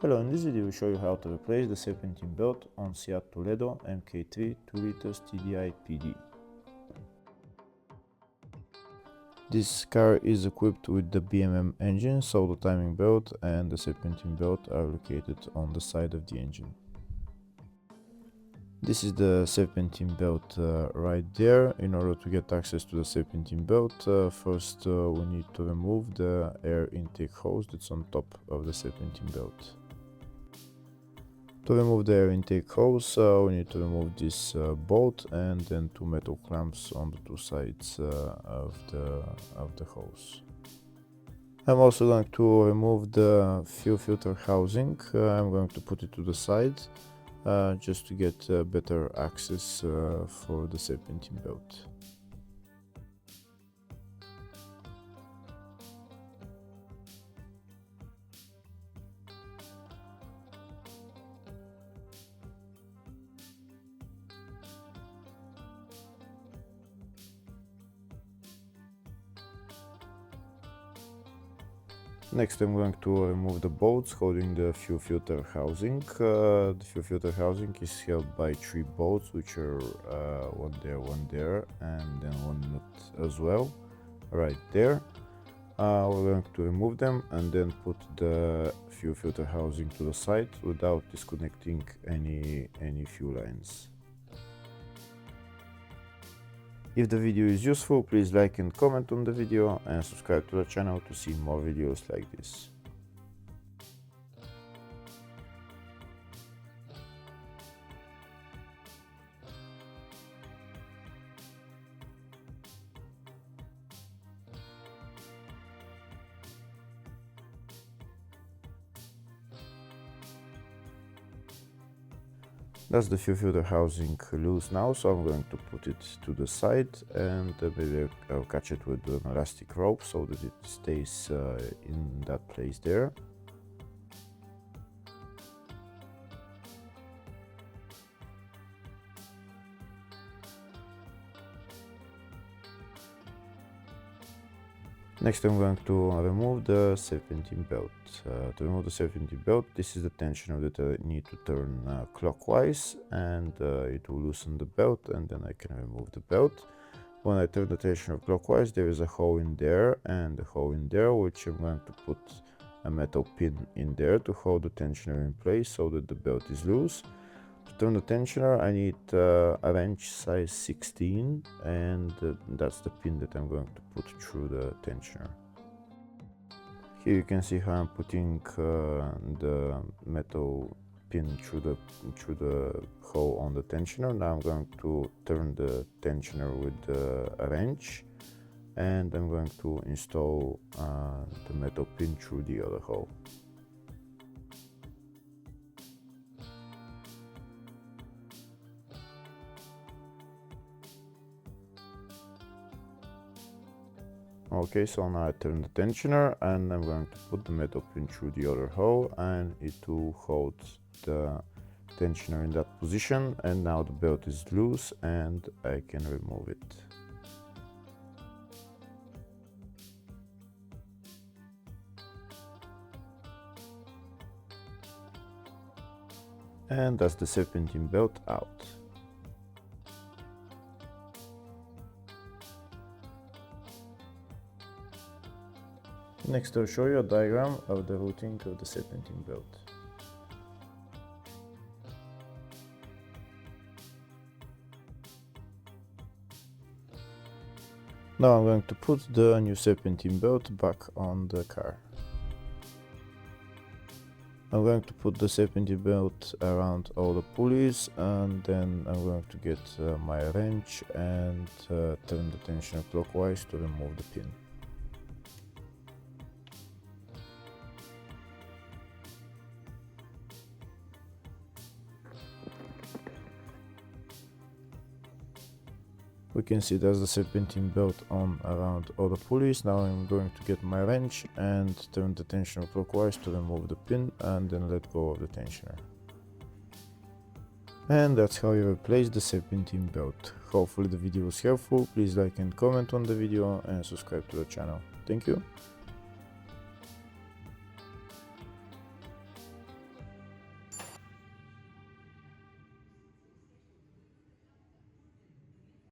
Hello, in this video we show you how to replace the Serpentine belt on Seat Toledo MK3 2.0 TDI PD. This car is equipped with the BMM engine, so the timing belt and the Serpentine belt are located on the side of the engine. This is the Serpentine belt right there. In order to get access to the Serpentine belt, first we need to remove the air intake hose that's on top of the Serpentine belt. To remove the air intake hose, we need to remove this bolt and then two metal clamps on the two sides of the hose. I'm also going to remove the fuel filter housing. I'm going to put it to the side just to get better access for the Serpentine belt. Next, I'm going to remove the bolts holding the fuel filter housing. The fuel filter housing is held by three bolts, which are one there, and then one nut as well, right there. We're going to remove them and then put the fuel filter housing to the side without disconnecting any fuel lines. If the video is useful, please like and comment on the video and subscribe to the channel to see more videos like this. That's the fuel filter housing loose now, so I'm going to put it to the side and maybe I'll catch it with an elastic rope so that it stays in that place there. Next, I'm going to remove the Serpentine belt. To remove the Serpentine belt, this is the tensioner that I need to turn clockwise, and it will loosen the belt, and then I can remove the belt. When I turn the tensioner clockwise, there is a hole in there and a hole in there, which I'm going to put a metal pin in there to hold the tensioner in place so that the belt is loose. To turn the tensioner, I need a wrench size 16, and that's the pin that I'm going to put through the tensioner. Here you can see how I'm putting the metal pin through the hole on the tensioner. Now I'm going to turn the tensioner with a wrench, and I'm going to install the metal pin through the other hole. Okay, so now I turn the tensioner and I'm going to put the metal pin through the other hole, and it will hold the tensioner in that position, and now the belt is loose and I can remove it. And that's the Serpentine belt out. Next, I'll show you a diagram of the routing of the Serpentine belt. Now I'm going to put the new Serpentine belt back on the car. I'm going to put the Serpentine belt around all the pulleys, and then I'm going to get my wrench and turn the tensioner clockwise to remove the pin. We can see there's the Serpentine belt on around all the pulleys. Now I'm going to get my wrench and turn the tensioner clockwise to remove the pin, and then let go of the tensioner. And that's how you replace the Serpentine belt. Hopefully the video was helpful. Please like and comment on the video and subscribe to the channel. Thank you.